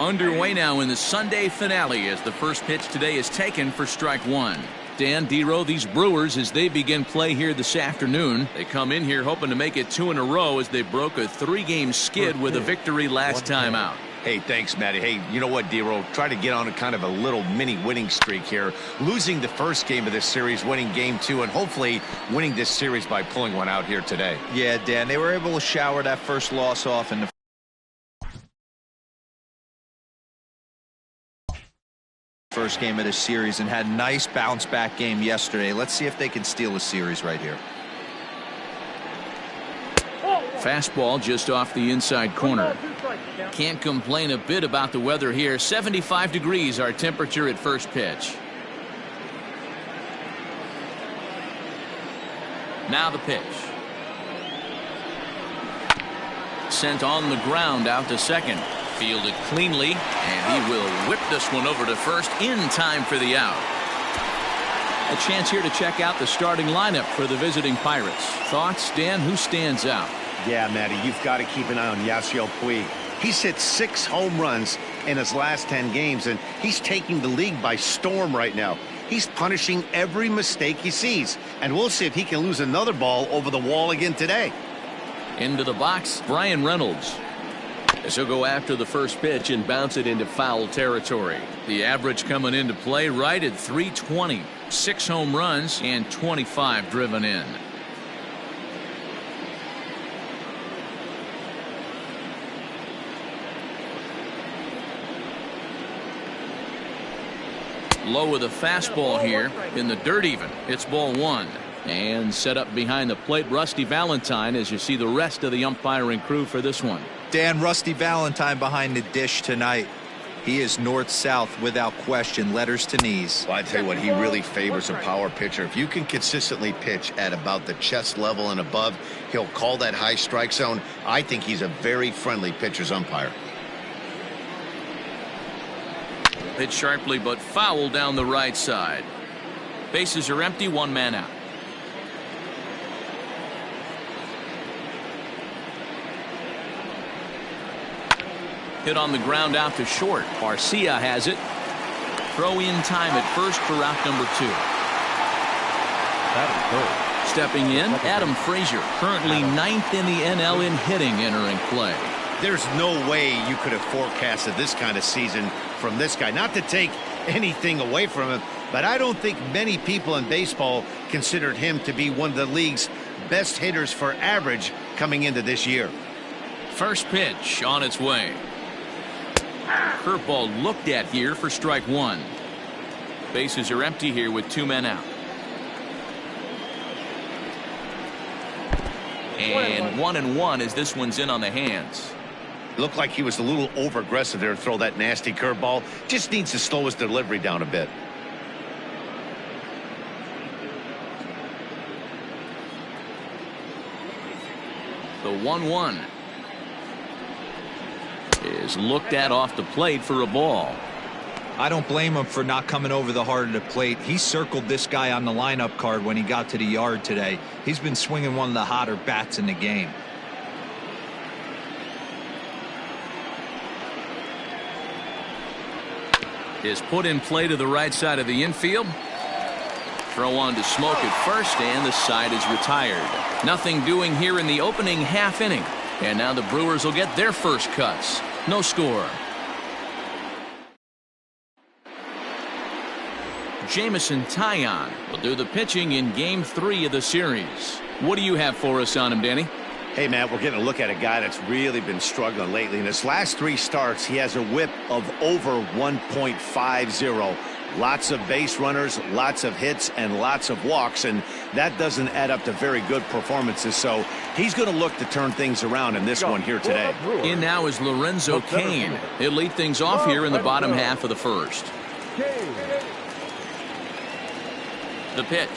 Underway now in the Sunday finale as the first pitch today is taken for strike one. Dan, D-Row, these Brewers, as they begin play here this afternoon, they come in here hoping to make it 2 in a row as they broke a 3-game skid with a victory last time out. Hey, thanks, Matty. Hey, you know what, D-Row? Try to get on a kind of a little mini winning streak here. Losing the first game of this series, winning game 2, and hopefully winning this series by pulling one out here today. Yeah, Dan, they were able to shower that first loss off in the first game of this series and had a nice bounce back game yesterday. Let's see if they can steal a series right here. Fastball just off the inside corner. Can't complain a bit about the weather here. 75 degrees our temperature at first pitch. Now the pitch. Sent on the ground out to second. Fielded cleanly, and he will whip this one over to first in time for the out. A chance here to check out the starting lineup for the visiting Pirates. Thoughts, Dan? Who stands out? Yeah, Matty, you've got to keep an eye on Yasiel Puig. He's hit 6 home runs in his last 10 games, and he's taking the league by storm right now. He's punishing every mistake he sees, and we'll see if he can lose another ball over the wall again today. Into the box, Brian Reynolds. As he'll go after the first pitch and bounce it into foul territory. The average coming into play right at 320. 6 home runs and 25 driven in. Low with a fastball here in the dirt even. It's ball 1. And set up behind the plate, Rusty Valentine, as you see the rest of the umpiring crew for this one. Dan, Rusty Valentine behind the dish tonight. He is north-south without question, letters to knees. Well, I tell you what, he really favors a power pitcher. If you can consistently pitch at about the chest level and above, he'll call that high strike zone. I think he's a very friendly pitcher's umpire. Hit sharply but foul down the right side. Bases are empty, 1 man out. Hit on the ground out to short. Garcia has it. Throw in time at first for out number 2. Stepping in, Adam Frazier, currently 9th in the NL in hitting, entering play. There's no way you could have forecasted this kind of season from this guy. Not to take anything away from him, but I don't think many people in baseball considered him to be one of the league's best hitters for average coming into this year. First pitch on its way. Curveball looked at here for strike 1. Bases are empty here with 2 men out. And 1-1 as this one's in on the hands. Looked like he was a little over-aggressive there to throw that nasty curveball. Just needs to slow his delivery down a bit. The 1-1 is looked at off the plate for a ball. I don't blame him for not coming over the heart of the plate. He circled this guy on the lineup card when he got to the yard today. He's been swinging one of the hotter bats in the game. Is put in play to the right side of the infield. Throw on to Smoke at first, and the side is retired. Nothing doing here in the opening half inning. And now the Brewers will get their first cuts. No score. Jamison Taillon will do the pitching in game 3 of the series. What do you have for us on him, Danny? Hey, Matt, we're getting a look at a guy that's really been struggling lately. In his last 3 starts, he has a whip of over 1.50. Lots of base runners, lots of hits, and lots of walks, and that doesn't add up to very good performances. So he's going to look to turn things around in this one here today. In now is Lorenzo Cain. He'll lead things off here in the bottom half of the first. The pitch.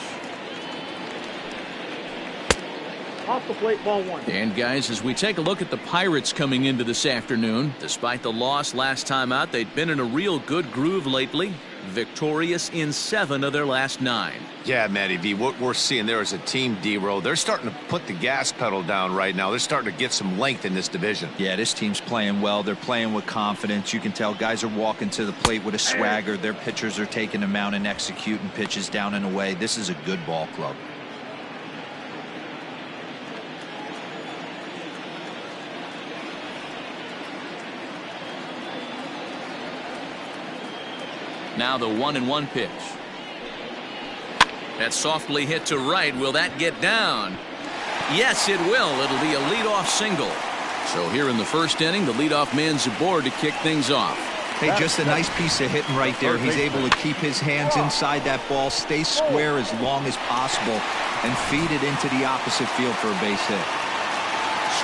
Off the plate, ball 1. And guys, as we take a look at the Pirates coming into this afternoon, despite the loss last time out, they've been in a real good groove lately. Victorious in 7 of their last 9. Yeah, Matty V, what we're seeing there is a team, D-Row. They're starting to put the gas pedal down right now. They're starting to get some length in this division. Yeah, this team's playing well. They're playing with confidence. You can tell guys are walking to the plate with a swagger. Their pitchers are taking them out and executing pitches down and away. This is a good ball club. Now the 1-1 pitch. That's softly hit to right. Will that get down? Yes, it will. It'll be a leadoff single. So here in the first inning, the leadoff man's aboard to kick things off. Hey, just a nice piece of hitting right there. He's able to keep his hands inside that ball, stay square as long as possible, and feed it into the opposite field for a base hit.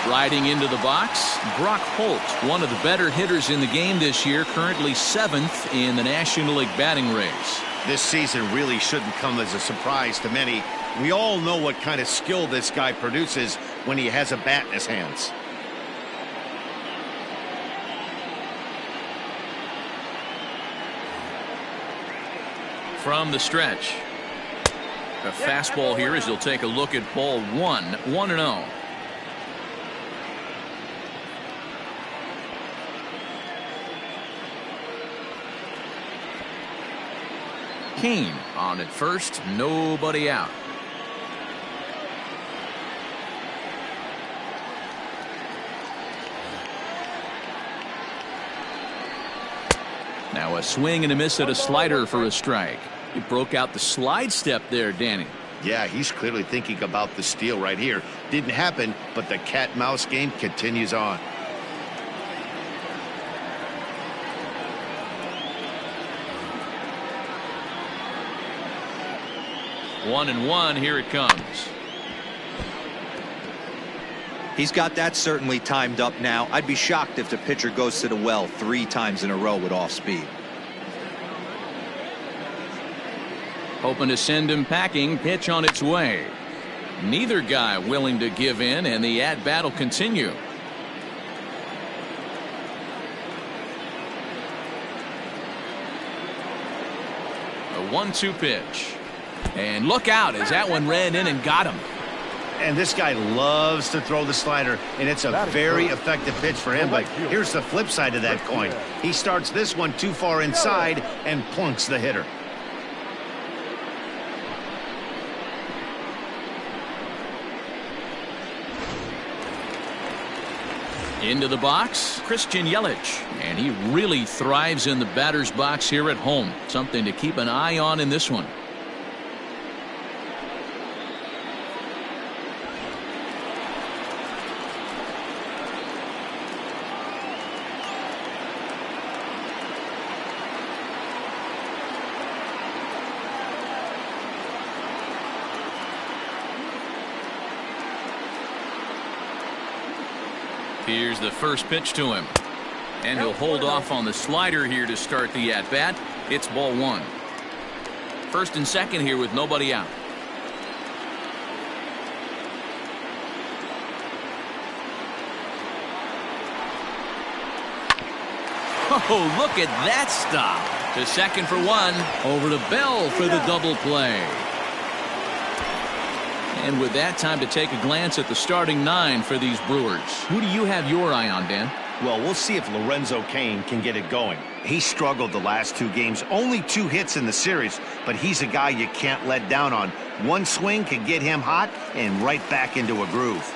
Striding into the box, Brock Holt, one of the better hitters in the game this year, currently 7th in the National League batting race. This season really shouldn't come as a surprise to many. We all know what kind of skill this guy produces when he has a bat in his hands. From the stretch. A fastball here as he'll take a look at ball 1, 1-0. Kane on at first, nobody out. Now a swing and a miss at a slider for a strike. He broke out the slide step there, Danny. Yeah, he's clearly thinking about the steal right here. Didn't happen, but the cat-mouse game continues on. One and one, here it comes. He's got that certainly timed up now. I'd be shocked if the pitcher goes to the well 3 times in a row with off speed. Hoping to send him packing. Pitch on its way. Neither guy willing to give in, and the at-bat will continue. A 1-2 pitch. And look out as that one ran in and got him. And this guy loves to throw the slider, and it's a very effective pitch for him. But here's the flip side of that coin. He starts this one too far inside and plunks the hitter. Into the box, Christian Yelich. And he really thrives in the batter's box here at home. Something to keep an eye on in this one. Here's the first pitch to him. And he'll hold off on the slider here to start the at-bat. It's ball 1. First and second here with nobody out. Oh, look at that stop. To second for 1. Over to Bell for the double play. And with that, time to take a glance at the starting 9 for these Brewers. Who do you have your eye on, Dan? Well, we'll see if Lorenzo Cain can get it going. He struggled the last 2 games. Only 2 hits in the series, but he's a guy you can't let down on. One swing can get him hot and right back into a groove.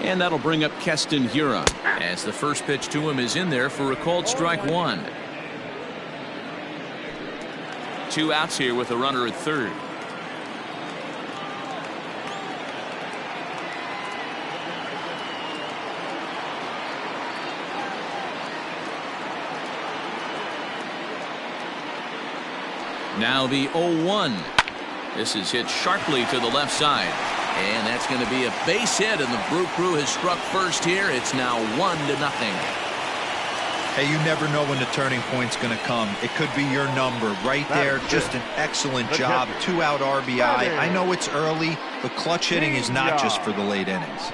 And that'll bring up Keston Hiura as the first pitch to him is in there for a called strike 1. 2 outs here with a runner at third. Now the 0-1. This is hit sharply to the left side. And that's going to be a base hit, and the Brew Crew has struck first here. It's now 1-0. Hey, you never know when the turning point's going to come. It could be your number right there. Just an excellent job. 2-out RBI. I know it's early, but clutch hitting is not just for the late innings.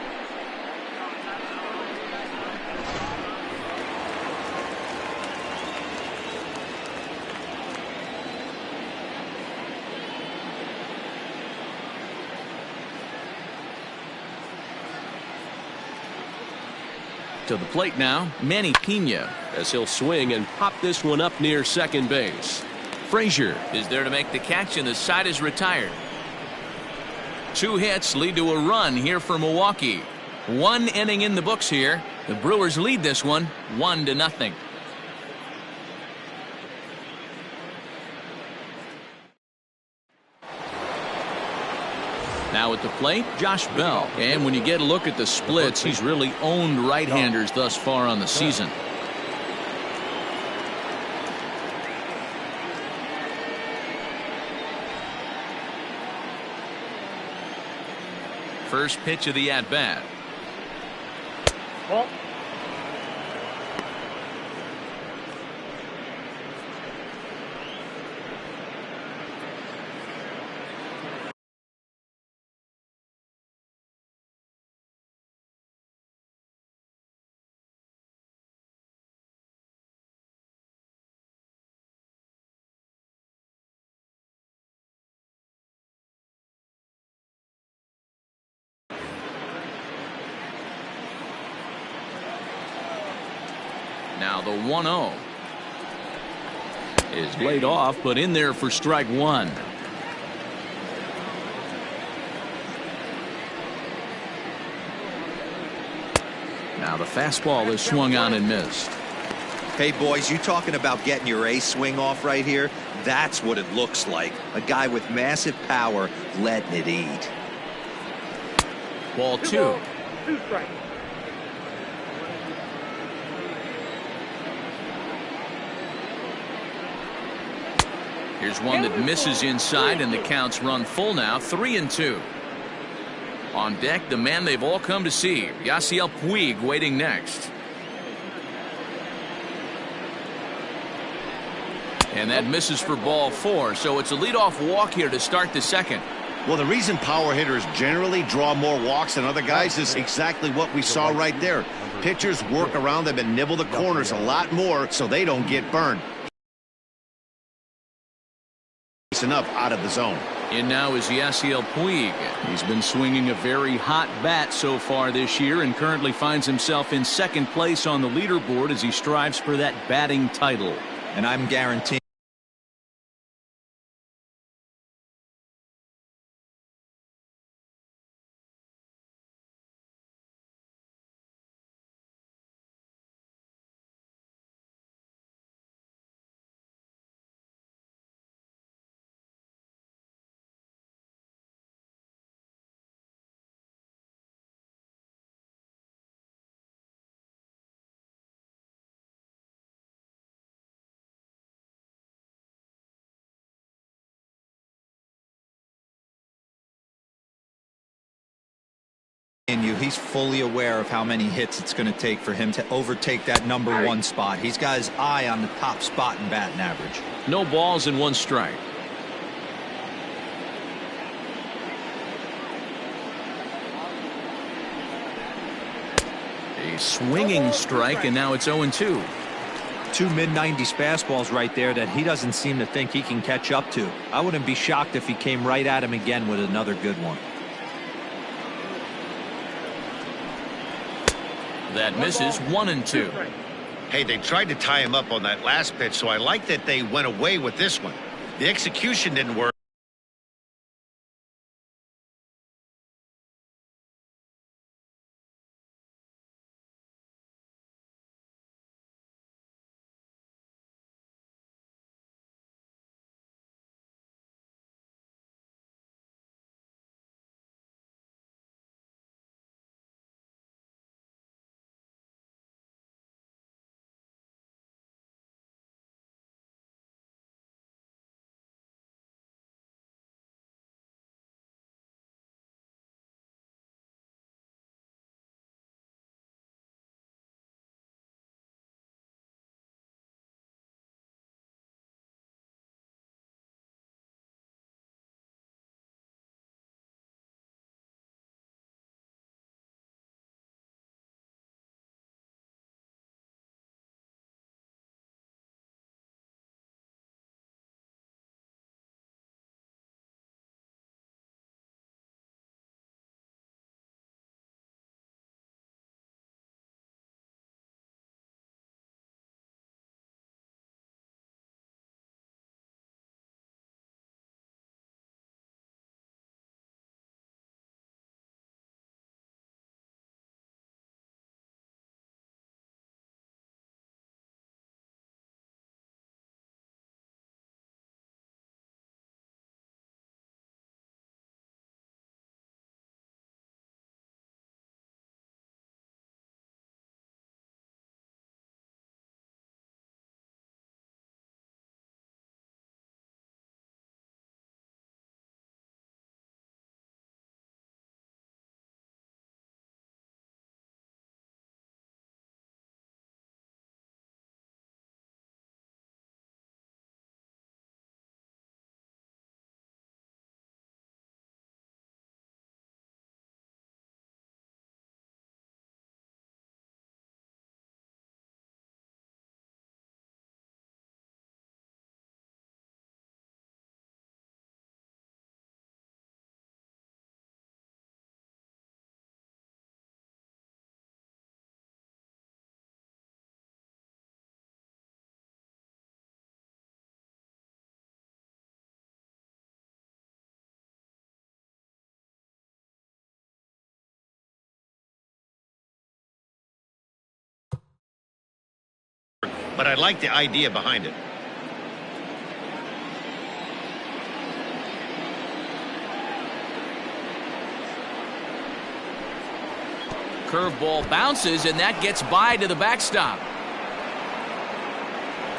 To the plate now, Manny Pena, as he'll swing and pop this one up near second base. Frazier is there to make the catch, and the side is retired. 2 hits lead to a run here for Milwaukee. 1 inning in the books here. The Brewers lead this one 1-0. Now at the plate, Josh Bell. And when you get a look at the splits, he's really owned right-handers thus far on the season. First pitch of the at-bat. Now the 1-0 is laid off, but in there for strike 1. Now the fastball is swung on and missed. Hey, boys, you talking about getting your ace swing off right here? That's what it looks like. A guy with massive power letting it eat. Ball 2. 2 strikes. Here's one that misses inside, and the count's run full now, 3-2. On deck, the man they've all come to see, Yasiel Puig, waiting next. And that misses for ball 4, so it's a leadoff walk here to start the second. Well, the reason power hitters generally draw more walks than other guys is exactly what we saw right there. Pitchers work around them and nibble the corners a lot more so they don't get burned. Enough out of the zone. In now is Yasiel Puig. He's been swinging a very hot bat so far this year and currently finds himself in second place on the leaderboard as he strives for that batting title. And I'm guaranteeing you, he's fully aware of how many hits it's going to take for him to overtake that number 1 spot. He's got his eye on the top spot in batting average. No balls and 1 strike. A swinging strike, and now it's 0-2. 2 mid-90s fastballs right there that he doesn't seem to think he can catch up to. I wouldn't be shocked if he came right at him again with another good one. That misses, 1-2. Hey, they tried to tie him up on that last pitch, so I like that they went away with this one. The execution didn't work. but I like the idea behind it. Curveball bounces, and that gets by to the backstop.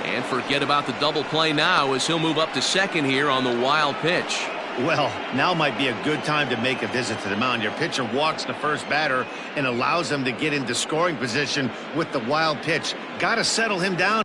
And forget about the double play now as he'll move up to second here on the wild pitch. Well, now might be a good time to make a visit to the mound. Your pitcher walks the first batter and allows him to get into scoring position with the wild pitch. Got to settle him down.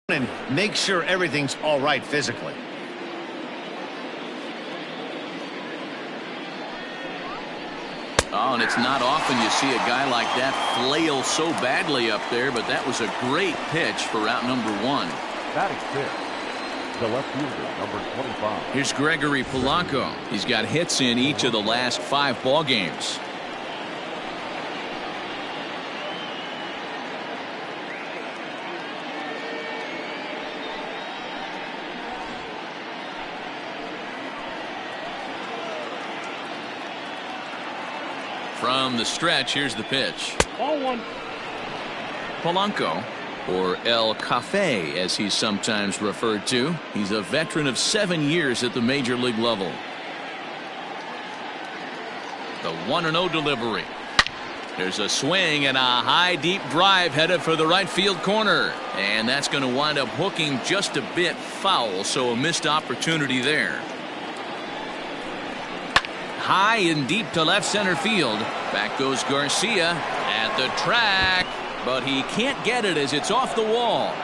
and make sure everything's all right physically. Oh, and it's not often you see a guy like that flail so badly up there, but that was a great pitch for out number 1. Batting fifth, the left fielder, number 25. Here's Gregory Polanco. He's got hits in each of the last 5 ball games. From the stretch, here's the pitch. Ball 1. Polanco, or El Cafe as he's sometimes referred to. He's a veteran of 7 years at the major league level. The 1-0 delivery. There's a swing and a high deep drive headed for the right field corner. And that's going to wind up hooking just a bit foul, so a missed opportunity there. High and deep to left center field. Back goes Garcia at the track, but he can't get it as it's off the wall.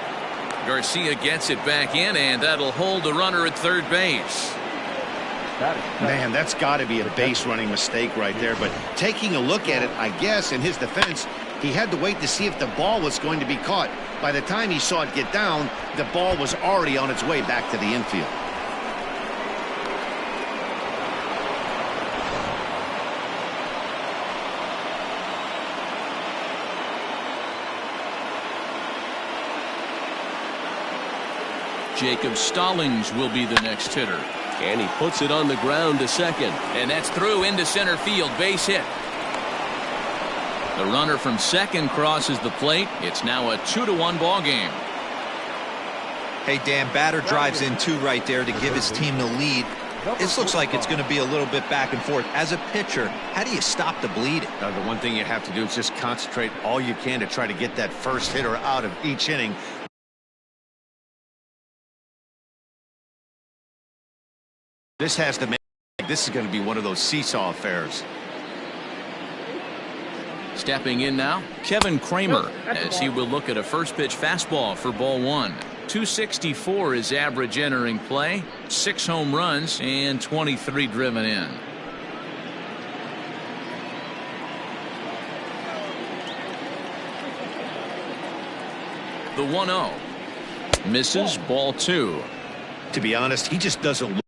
Garcia gets it back in, and that'll hold the runner at third base. Man, that's got to be a base running mistake right there. But taking a look at it, I guess in his defense, he had to wait to see if the ball was going to be caught. By the time he saw it get down, the ball was already on its way back to the infield. Jacob Stallings will be the next hitter. And he puts it on the ground to second. And that's through into center field. Base hit. The runner from second crosses the plate. It's now a 2-1 ball game. Hey, Dan, batter drives in 2 right there to give his team the lead. This looks like it's going to be a little bit back and forth. As a pitcher, how do you stop the bleeding? The one thing you have to do is just concentrate all you can to try to get that first hitter out of each inning. This has to make this is going to be one of those seesaw affairs. Stepping in now, Kevin Kramer, as he will look at a first pitch fastball for ball 1. 264 is average entering play, 6 home runs and 23 driven in. The 1-0 misses, ball 2. To be honest, he just doesn't look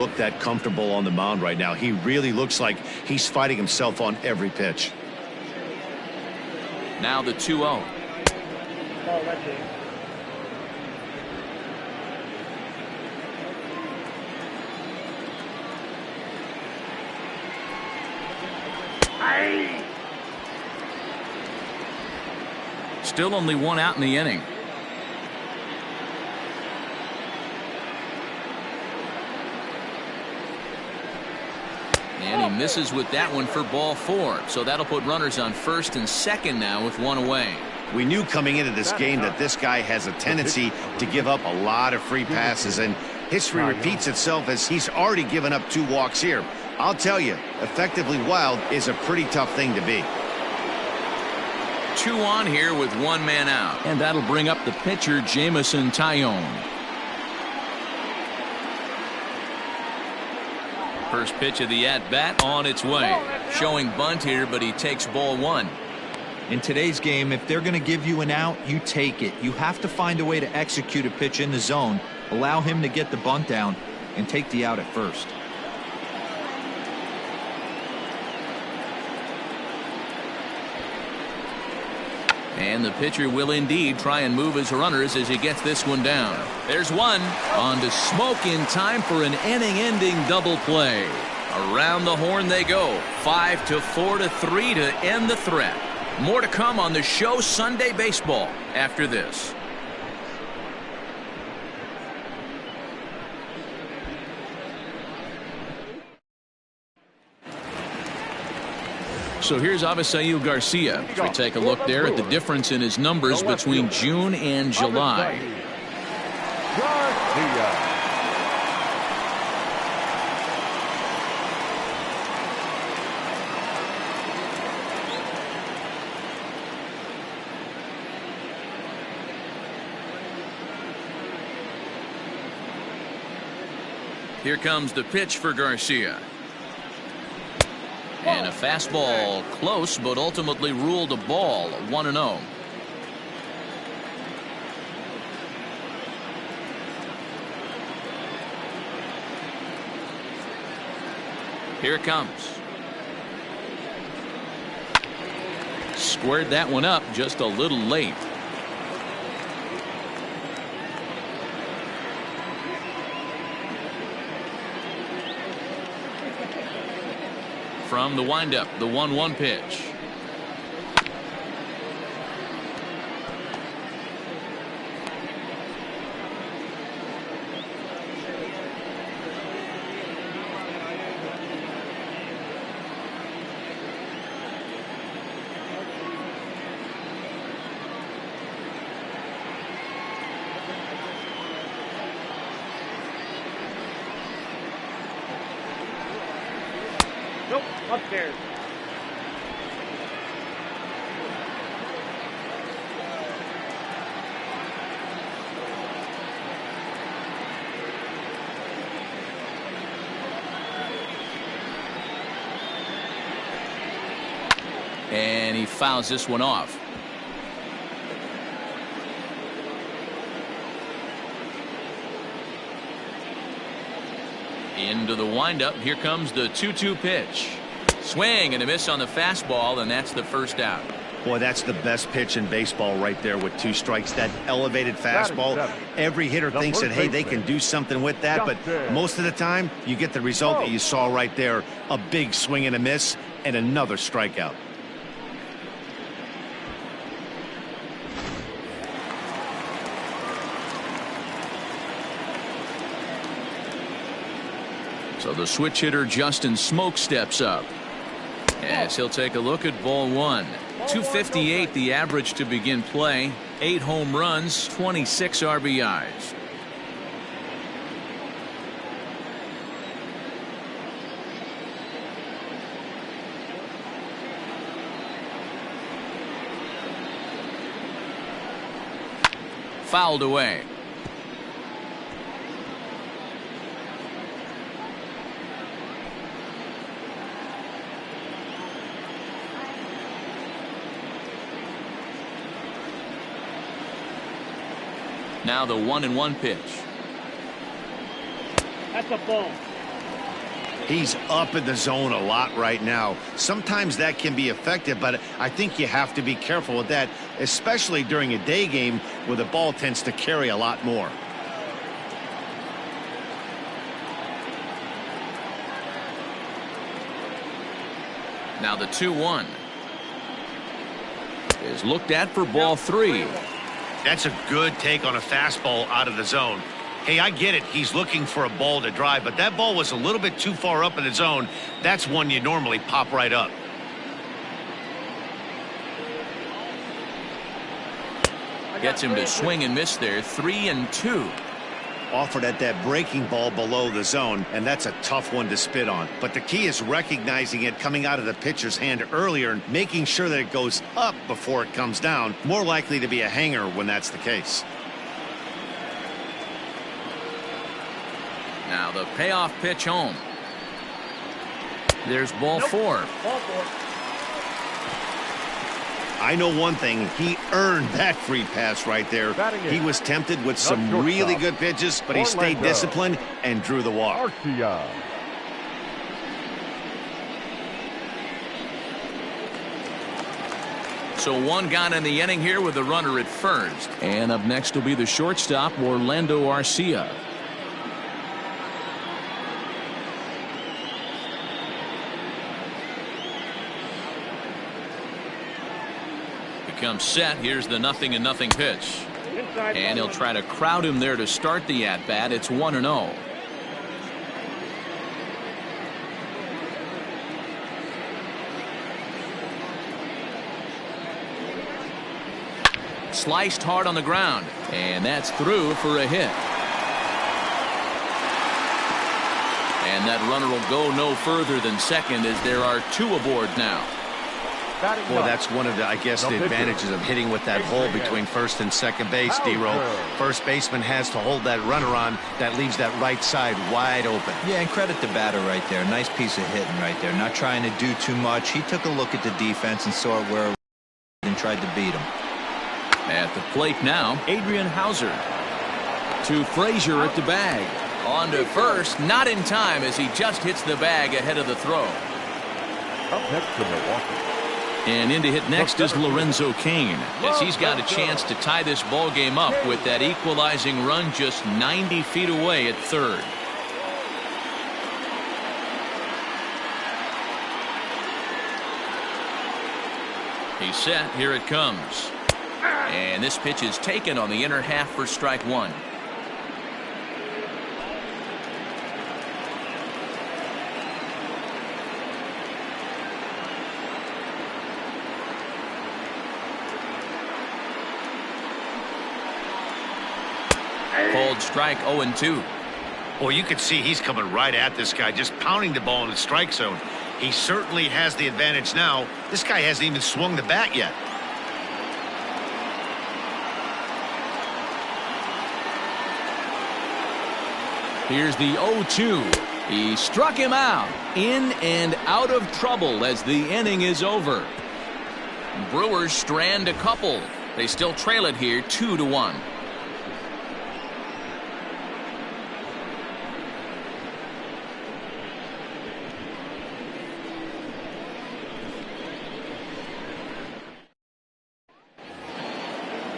look that comfortable on the mound right now. He really looks like he's fighting himself on every pitch. Now the 2-0. Still only one out in the inning. And he misses with that one for ball 4. So that'll put runners on first and second now with one away. We knew coming into this game that this guy has a tendency to give up a lot of free passes, and history repeats itself as he's already given up 2 walks here. I'll tell you, effectively wild is a pretty tough thing to be. 2 on here with 1 man out. And that'll bring up the pitcher, Jamison Tyone. First pitch of the at-bat on its way. Showing bunt here, but he takes ball 1. In today's game, if they're going to give you an out, you take it. You have to find a way to execute a pitch in the zone, allow him to get the bunt down, and take the out at first. And the pitcher will indeed try and move his runners as he gets this one down. There's one. On to Smoke in time for an inning-ending double play. Around the horn they go. 5-4-3 to end the threat. More to come on the show Sunday Baseball after this. So here's Avisail Garcia. We take a look there at the difference in his numbers between June and July. Here comes the pitch for Garcia. And a fastball close, but ultimately ruled a ball. 1-0. Here it comes. Squared that one up just a little late. From the windup, the 1-1 pitch. Upstairs. And he fouls this one off. Into the windup. Here comes the 2-2 pitch. Swing and a miss on the fastball, and that's the first out. Boy, that's the best pitch in baseball right there with 2 strikes. That elevated fastball. Every hitter thinks that, hey, they can do something with that, but most of the time you get the result that you saw right there. A big swing and a miss and another strikeout. So the switch hitter Justin Smoke steps up as he'll take a look at ball 1. 258 the average to begin play. 8 home runs, 26 RBIs. Fouled away. Now the 1-1 pitch. That's a ball. He's up in the zone a lot right now. Sometimes that can be effective, but I think you have to be careful with that, especially during a day game where the ball tends to carry a lot more. Now the 2-1 is looked at for ball 3. That's a good take on a fastball out of the zone. Hey, I get it. He's looking for a ball to drive, but that ball was a little bit too far up in the zone. That's one you normally pop right up. Gets him to swing and miss there. 3-2. Offered at that breaking ball below the zone, and that's a tough one to spit on. But the key is recognizing it coming out of the pitcher's hand earlier and making sure that it goes up before it comes down. More likely to be a hanger when that's the case. Now the payoff pitch home. There's ball 4. I know one thing, he earned that free pass right there. He was tempted with some really good pitches, but he stayed disciplined and drew the walk. So one gone in the inning here with the runner at first. And up next will be the shortstop, Orlando Arcia. Comes set. Here's the 0-0 pitch. And he'll try to crowd him there to start the at-bat. It's 1-0. Sliced hard on the ground. And that's through for a hit. And that runner will go no further than second as there are 2 aboard now. Well, that's one of the, I guess, the advantages of hitting with that hole between first and second base, D-Roll. First baseman has to hold that runner on. That leaves that right side wide open. Yeah, and credit the batter right there. Nice piece of hitting right there. Not trying to do too much. He took a look at the defense and saw where it was and tried to beat him. At the plate now, Adrian Hauser. To Frazier at the bag. On to first, not in time as he just hits the bag ahead of the throw. Up next to Milwaukee. And in to hit next is Lorenzo Cain, as he's got a chance to tie this ball game up with that equalizing run just 90 feet away at third. He's set. Here it comes. And this pitch is taken on the inner half for strike 1. Called strike 0-2. Well, you can see he's coming right at this guy, just pounding the ball in the strike zone. He certainly has the advantage now. This guy hasn't even swung the bat yet. Here's the 0-2. He struck him out. In and out of trouble as the inning is over. Brewers strand a couple. They still trail it here 2-1.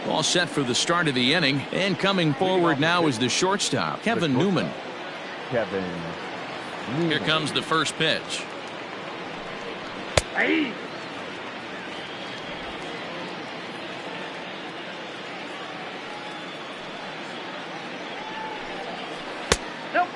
All set for the start of the inning, and coming forward now is the shortstop, Kevin Newman. Here comes the first pitch. Hey. Nope.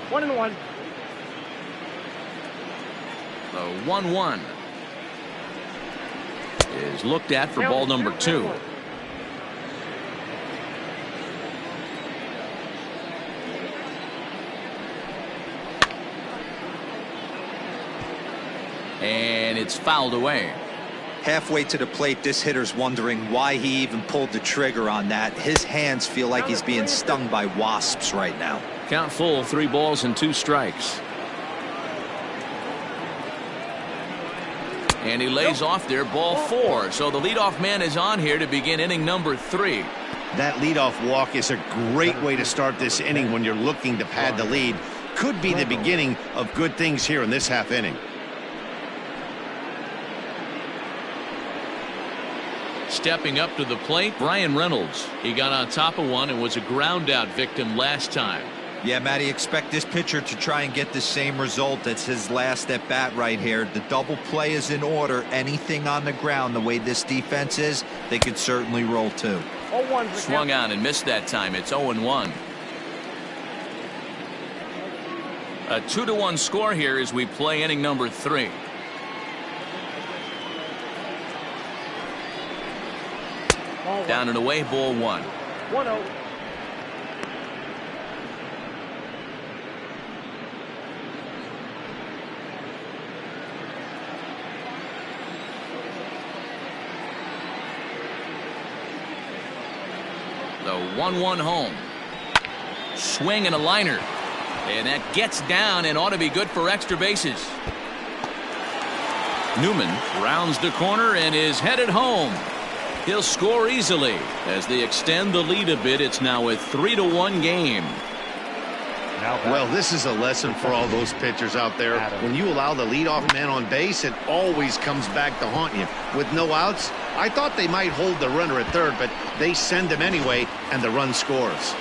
One and one. The 1-1 is looked at for ball number 2. And it's fouled away. Halfway to the plate, this hitter's wondering why he even pulled the trigger on that. His hands feel like he's being stung by wasps right now. Count full, 3 balls and 2 strikes. And he lays off there, ball 4. So the leadoff man is on here to begin inning number 3. That leadoff walk is a great way to start this inning when you're looking to pad the lead. Could be the beginning of good things here in this half inning. Stepping up to the plate, Brian Reynolds. He got on top of one and was a ground out victim last time. Yeah, Matty, expect this pitcher to try and get the same result. That's his last at bat right here. The double play is in order. Anything on the ground, the way this defense is, they could certainly roll too. Swung on and missed that time. It's 0-1. A 2-1 score here as we play inning number 3. Down and away, ball 1. 1-0. The 1-1 home. Swing and a liner. And that gets down and ought to be good for extra bases. Newman rounds the corner and is headed home. He'll score easily as they extend the lead a bit. It's now a 3-1 game. Well, this is a lesson for all those pitchers out there. When you allow the leadoff man on base, it always comes back to haunt you. With no outs, I thought they might hold the runner at third, but they send him anyway, and the run scores.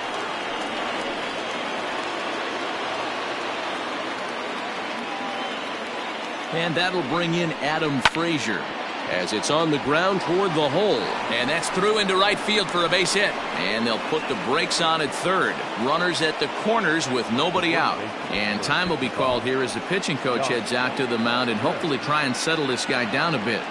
And that'll bring in Adam Frazier as it's on the ground toward the hole. And that's through into right field for a base hit. And they'll put the brakes on at third. Runners at the corners with nobody out. And time will be called here as the pitching coach heads out to the mound and hopefully try and settle this guy down a bit.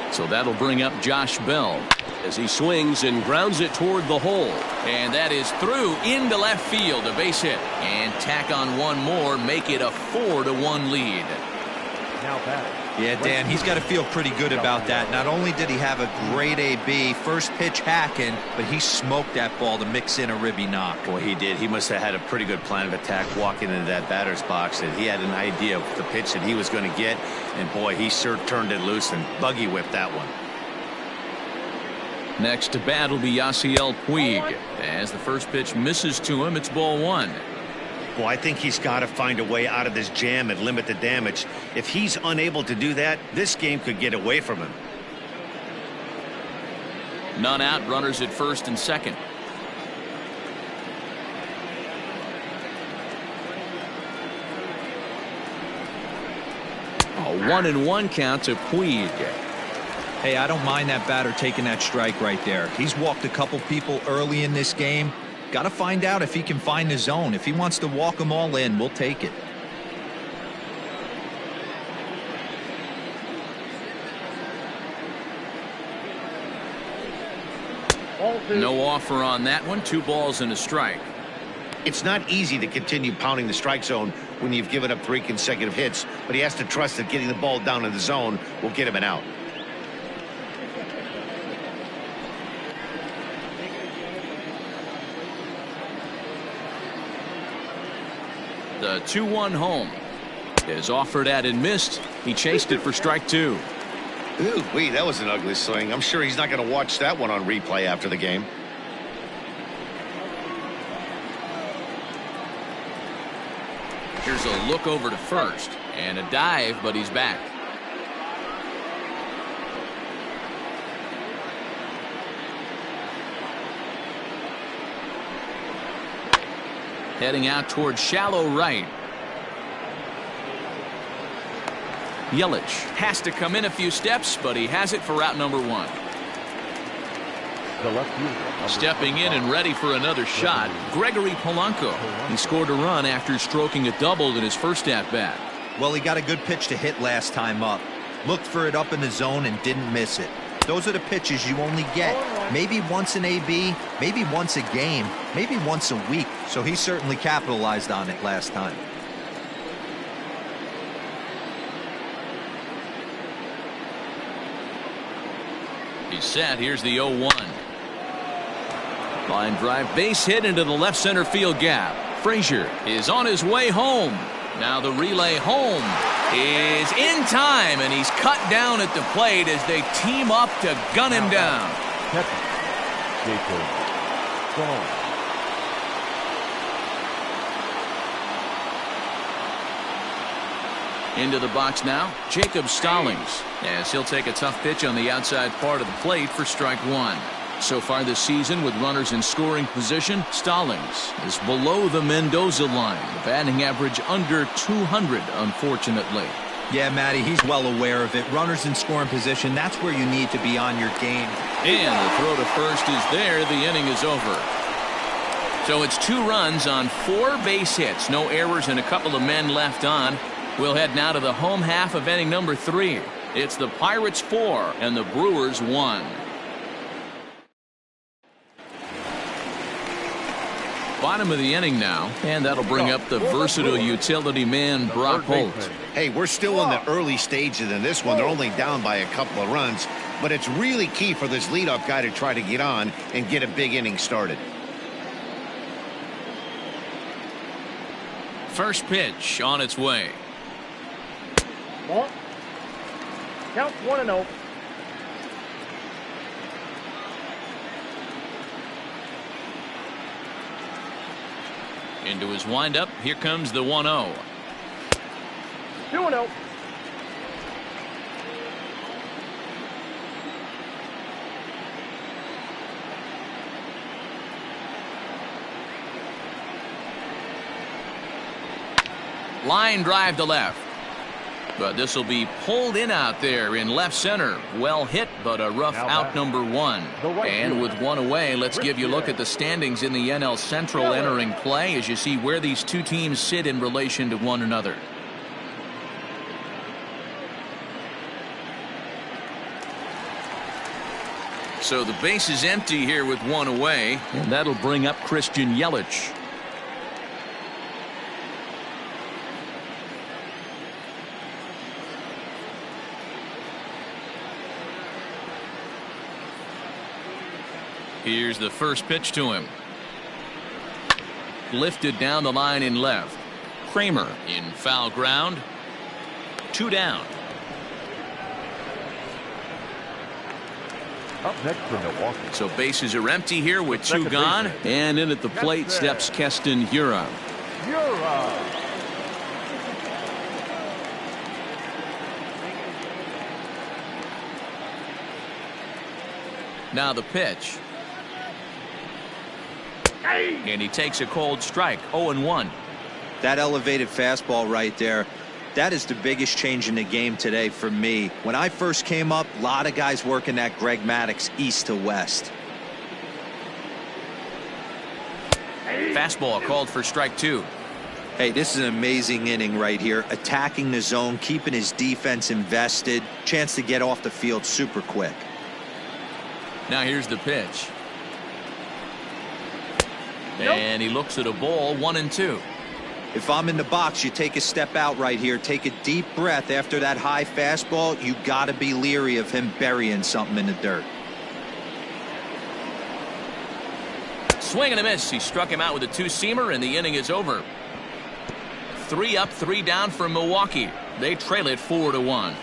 So that'll bring up Josh Bell as he swings and grounds it toward the hole. And that is through into left field, a base hit. And tack on one more, make it a 4-1 lead. Now batting. Yeah, Dan, he's got to feel pretty good about that. Not only did he have a great AB, first pitch hacking, but he smoked that ball to mix in a ribby knock. Boy, he did. He must have had a pretty good plan of attack walking into that batter's box. And he had an idea of the pitch that he was going to get. And boy, he sure turned it loose and buggy whipped that one. Next to bat will be Yasiel Puig. As the first pitch misses to him, it's ball 1. Well, I think he's got to find a way out of this jam and limit the damage. If he's unable to do that, this game could get away from him. None out, runners at first and second. A 1-1 count to Puig. Hey, I don't mind that batter taking that strike right there. He's walked a couple people early in this game. Got to find out if he can find the zone. If he wants to walk them all in, we'll take it. No offer on that one. 2 balls and a strike. It's not easy to continue pounding the strike zone when you've given up 3 consecutive hits, but he has to trust that getting the ball down in the zone will get him an out. The 2-1 home is offered at and missed. He chased it for strike 2. Ooh, wait, that was an ugly swing. I'm sure he's not going to watch that one on replay after the game. Here's a look over to first and a dive, but he's back. Heading out towards shallow right. Yelich has to come in a few steps, but he has it for route number 1. The left fielder. Stepping in and ready for another shot, Gregory Polanco. He scored a run after stroking a double in his first at-bat. Well, he got a good pitch to hit last time up. Looked for it up in the zone and didn't miss it. Those are the pitches you only get maybe once in AB, maybe once a game, maybe once a week. So he certainly capitalized on it last time. He's set. Here's the 0-1. Line drive, base hit into the left center field gap. Frazier is on his way home. Now the relay home is in time, and he's cut down at the plate as they team up to gun him down. Into the box now, Jacob Stallings, as he'll take a tough pitch on the outside part of the plate for strike one. So far this season, with runners in scoring position, Stallings is below the Mendoza line. The batting average under 200, unfortunately. Yeah, Matty, he's well aware of it. Runners in scoring position, that's where you need to be on your game. And the throw to first is there. The inning is over. So it's 2 runs on 4 base hits. No errors and a couple of men left on. We'll head now to the home half of inning number 3. It's the Pirates 4 and the Brewers 1. Bottom of the inning now, and that'll bring up the versatile utility man Brock Holt. Hey, we're still in the early stages in this one. They're only down by a couple of runs, but it's really key for this leadoff guy to try to get on and get a big inning started. First pitch on its way. Count 1-0. Into his windup. Here comes the 1-0. 2-0. Line drive to left. But this will be pulled in out there in left center. Well hit, but a rough out number 1. And with 1 away, let's give you a look at the standings in the NL Central entering play as you see where these two teams sit in relation to one another. So the base is empty here with 1 away, and that'll bring up Christian Yelich. Here's the first pitch to him. Lifted down the line in left. Kramer in foul ground. 2 down. Up next for Milwaukee. So bases are empty here with 2 gone. And in at the plate steps Keston Hiura. Now the pitch. And he takes a cold strike. 0-1. That elevated fastball right there, that is the biggest change in the game today for me. When I first came up, a lot of guys working that Greg Maddux east to west. Fastball called for strike 2. Hey, this is an amazing inning right here. Attacking the zone, keeping his defense invested. Chance to get off the field super quick. Now here's the pitch. And he looks at a ball. 1-2. If I'm in the box, you take a step out right here. Take a deep breath after that high fastball. You got to be leery of him burying something in the dirt. Swing and a miss. He struck him out with a 2-seamer, and the inning is over. 3 up, 3 down for Milwaukee. They trail it 4-1.